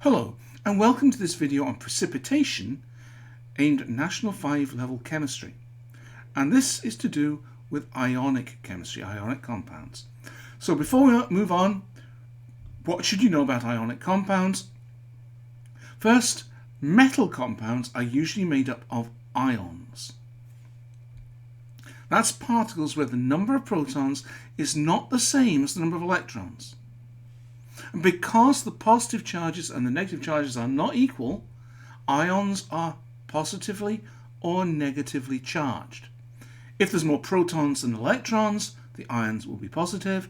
Hello and welcome to this video on precipitation aimed at National 5 level chemistry, and this is to do with ionic chemistry, ionic compounds. So before we move on, what should you know about ionic compounds? First, metal compounds are usually made up of ions. That's particles where the number of protons is not the same as the number of electrons. And because the positive charges and the negative charges are not equal, ions are positively or negatively charged. If there's more protons than electrons, the ions will be positive.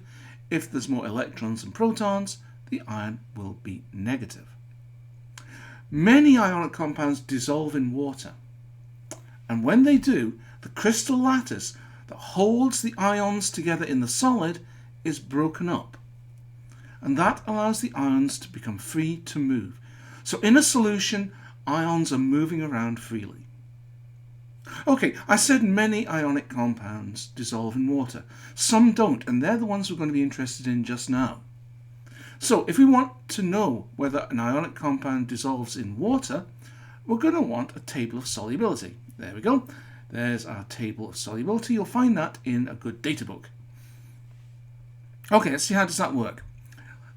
If there's more electrons than protons, the ion will be negative. Many ionic compounds dissolve in water, and when they do, the crystal lattice that holds the ions together in the solid is broken up, and that allows the ions to become free to move. So in a solution, ions are moving around freely. Okay, I said many ionic compounds dissolve in water. Some don't, and they're the ones we're going to be interested in just now. So if we want to know whether an ionic compound dissolves in water, we're going to want a table of solubility. There we go. There's our table of solubility. You'll find that in a good data book. Okay, let's see how does that work.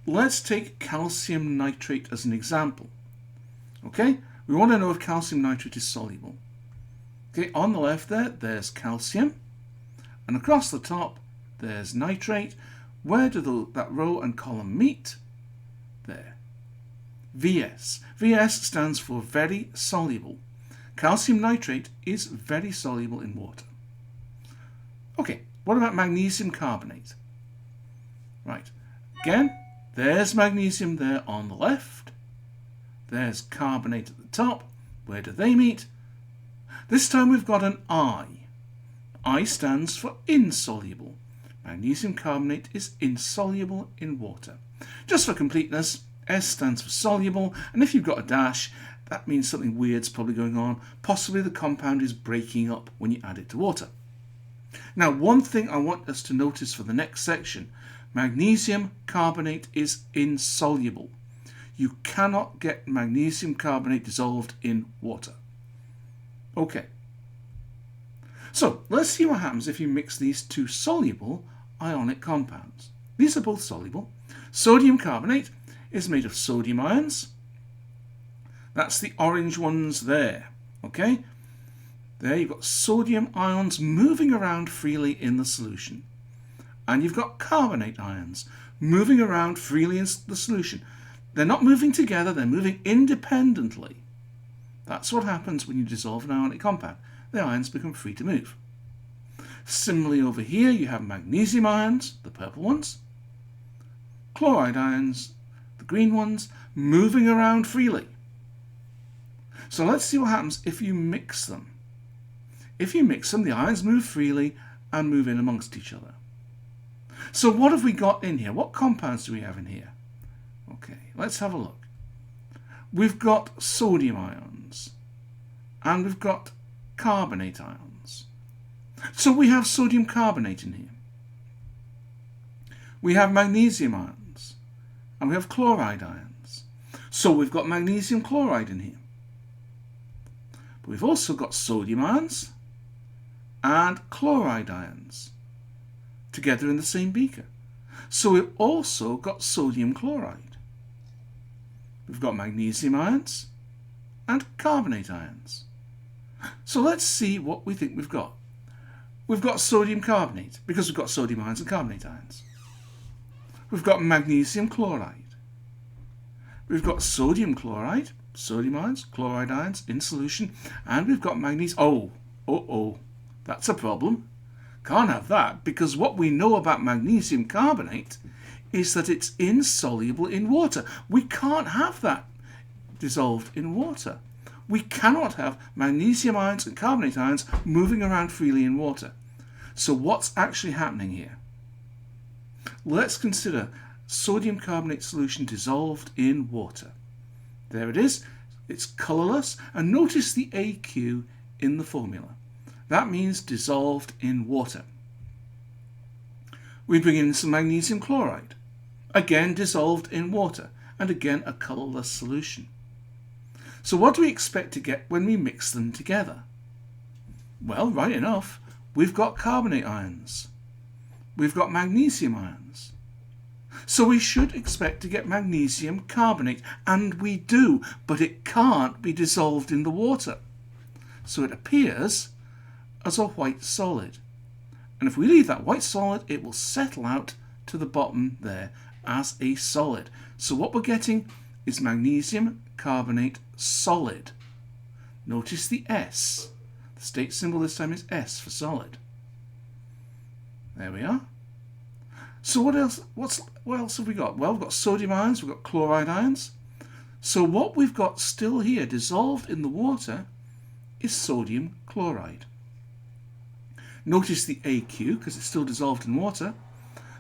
Let's take calcium nitrate as an example. Okay, we want to know if calcium nitrate is soluble. Okay, on the left there's calcium, and across the top there's nitrate. Where do that row and column meet? There. VS. VS stands for very soluble. Calcium nitrate is very soluble in water. Okay, what about magnesium carbonate? Right, again, there's magnesium there on the left. There's carbonate at the top. Where do they meet? This time we've got an I. I stands for insoluble. Magnesium carbonate is insoluble in water. Just for completeness, S stands for soluble, and if you've got a dash, that means something weird's probably going on. Possibly the compound is breaking up when you add it to water. Now, one thing I want us to notice for the next section: magnesium carbonate is insoluble. You cannot get magnesium carbonate dissolved in water. Okay. So let's see what happens if you mix these two soluble ionic compounds. These are both soluble. Sodium carbonate is made of sodium ions. That's the orange ones there. Okay? There you've got sodium ions moving around freely in the solution. And you've got carbonate ions moving around freely in the solution. They're not moving together, they're moving independently. That's what happens when you dissolve an ionic compound. The ions become free to move. Similarly over here you have magnesium ions, the purple ones, chloride ions, the green ones, moving around freely. So let's see what happens if you mix them. If you mix them, the ions move freely and move in amongst each other. So what have we got in here? What compounds do we have in here? Okay, let's have a look. We've got sodium ions and we've got carbonate ions. So we have sodium carbonate in here. We have magnesium ions and we have chloride ions. So we've got magnesium chloride in here. But we've also got sodium ions and chloride ions together in the same beaker. So we've also got sodium chloride. We've got magnesium ions and carbonate ions. So let's see what we think we've got. We've got sodium carbonate because we've got sodium ions and carbonate ions. We've got magnesium chloride. We've got sodium chloride, sodium ions, chloride ions in solution, and we've got magnesium. That's a problem. Can't have that, because what we know about magnesium carbonate is that it's insoluble in water. We can't have that dissolved in water. We cannot have magnesium ions and carbonate ions moving around freely in water. So what's actually happening here? Let's consider sodium carbonate solution dissolved in water. There it is. It's colourless, and notice the AQ in the formula. That means dissolved in water. We bring in some magnesium chloride, again dissolved in water, and again a colourless solution. So what do we expect to get when we mix them together? Well, right enough, we've got carbonate ions. We've got magnesium ions. So we should expect to get magnesium carbonate, and we do, but it can't be dissolved in the water. So it appears as a white solid. And if we leave that white solid, it will settle out to the bottom there as a solid. So what we're getting is magnesium carbonate solid. Notice the S. The state symbol this time is S for solid. There we are. So what else have we got? Well, we've got sodium ions, we've got chloride ions. So what we've got still here dissolved in the water is sodium chloride. Notice the AQ because it's still dissolved in water.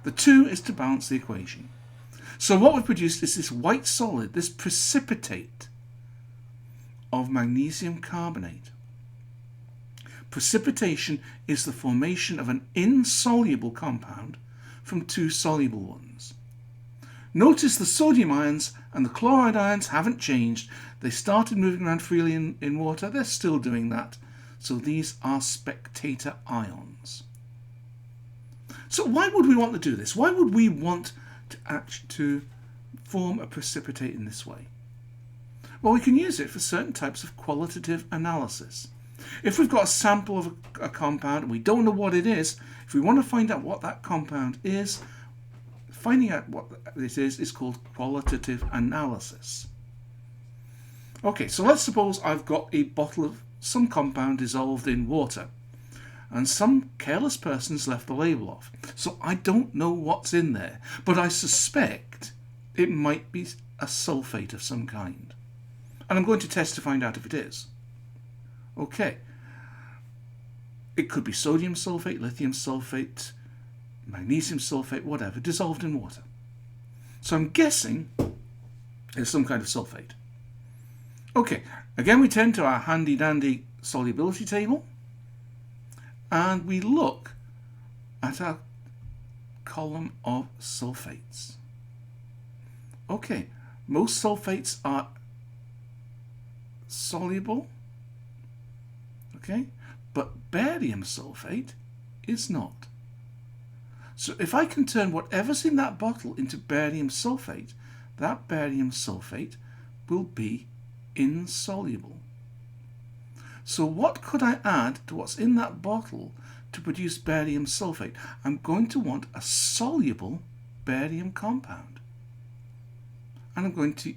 The 2 is to balance the equation. So what we've produced is this white solid, this precipitate of magnesium carbonate. Precipitation is the formation of an insoluble compound from 2 soluble ones. Notice the sodium ions and the chloride ions haven't changed. They started moving around freely in water. They're still doing that. So these are spectator ions. So why would we want to do this? Why would we want to form a precipitate in this way? Well, we can use it for certain types of qualitative analysis. If we've got a sample of a compound and we don't know what it is, if we want to find out what that compound is, finding out what it is called qualitative analysis. Okay, so let's suppose I've got a bottle of some compound dissolved in water, and some careless person's left the label off. So I don't know what's in there, but I suspect it might be a sulfate of some kind. And I'm going to test to find out if it is. Okay. It could be sodium sulfate, lithium sulfate, magnesium sulfate, whatever, dissolved in water. So I'm guessing it's some kind of sulfate. Okay, again we turn to our handy dandy solubility table and we look at our column of sulfates. Okay, most sulfates are soluble, okay, but barium sulfate is not. So if I can turn whatever's in that bottle into barium sulfate, that barium sulfate will be insoluble. So what could I add to what's in that bottle to produce barium sulfate? I'm going to want a soluble barium compound. And I'm going to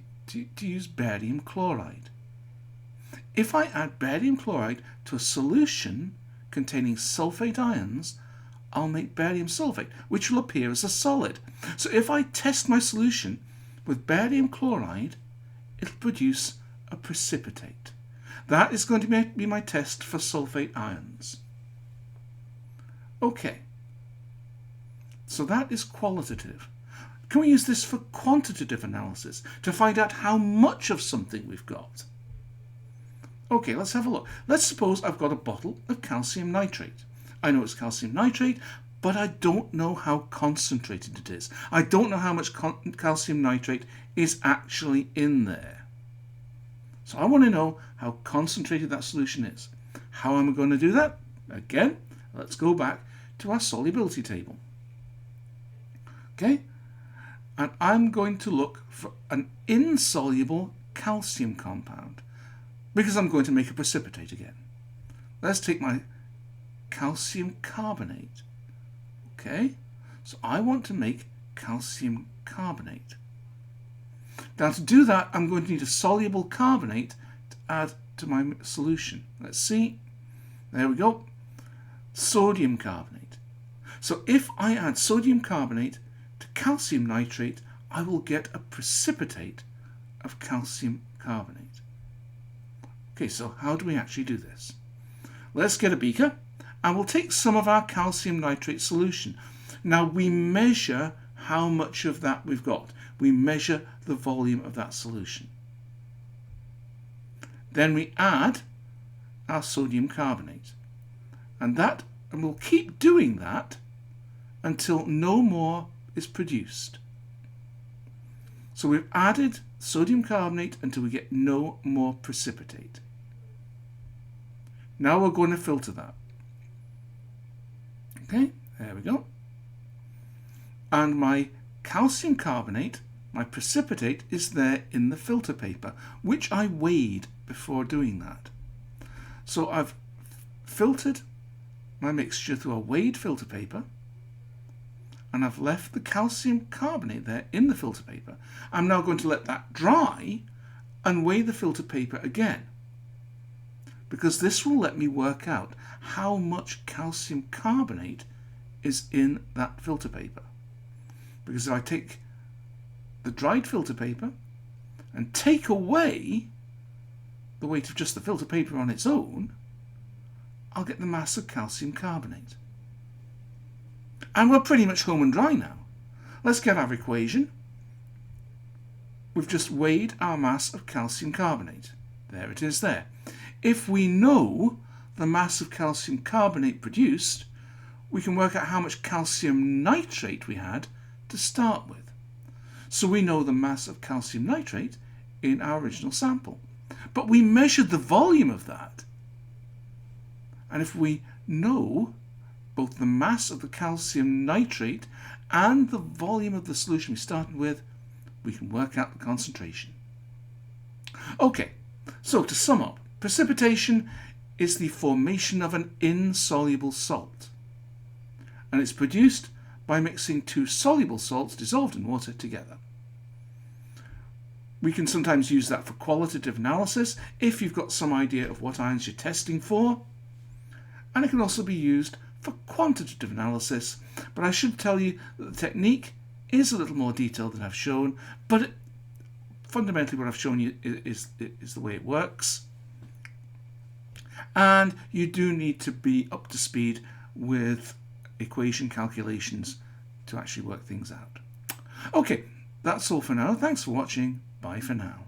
use barium chloride. If I add barium chloride to a solution containing sulfate ions, I'll make barium sulfate, which will appear as a solid. So if I test my solution with barium chloride, it'll produce a precipitate. That is going to be my test for sulfate ions. Okay, so that is qualitative. Can we use this for quantitative analysis to find out how much of something we've got? Okay, let's have a look. Let's suppose I've got a bottle of calcium nitrate. I know it's calcium nitrate, but I don't know how concentrated it is. I don't know how much calcium nitrate is actually in there. So I want to know how concentrated that solution is. How am I going to do that? Again, let's go back to our solubility table. Okay, and I'm going to look for an insoluble calcium compound because I'm going to make a precipitate again. Let's take my calcium carbonate. Okay, so I want to make calcium carbonate. Now to do that, I'm going to need a soluble carbonate to add to my solution. Let's see. There we go. Sodium carbonate. So if I add sodium carbonate to calcium nitrate, I will get a precipitate of calcium carbonate. Okay, so how do we actually do this? Let's get a beaker and we'll take some of our calcium nitrate solution. Now we measure how much of that we've got. We measure the volume of that solution. Then we add our sodium carbonate. And we'll keep doing that until no more is produced. So we've added sodium carbonate until we get no more precipitate. Now we're going to filter that. Okay, there we go. And my calcium carbonate, my precipitate, is there in the filter paper, which I weighed before doing that. So I've filtered my mixture through a weighed filter paper, and I've left the calcium carbonate there in the filter paper. I'm now going to let that dry and weigh the filter paper again, because this will let me work out how much calcium carbonate is in that filter paper. Because if I take the dried filter paper and take away the weight of just the filter paper on its own, I'll get the mass of calcium carbonate. And we're pretty much home and dry now. Let's get our equation. We've just weighed our mass of calcium carbonate. There it is there. If we know the mass of calcium carbonate produced, we can work out how much calcium nitrate we had to start with. So we know the mass of calcium nitrate in our original sample. But we measured the volume of that. And if we know both the mass of the calcium nitrate and the volume of the solution we started with, we can work out the concentration. Okay, so to sum up, precipitation is the formation of an insoluble salt. And it's produced by mixing two soluble salts dissolved in water together. We can sometimes use that for qualitative analysis if you've got some idea of what ions you're testing for. And it can also be used for quantitative analysis, but I should tell you that the technique is a little more detailed than I've shown, but fundamentally what I've shown you is the way it works. And you do need to be up to speed with equation calculations to actually work things out. Okay, that's all for now. Thanks for watching. Bye for now.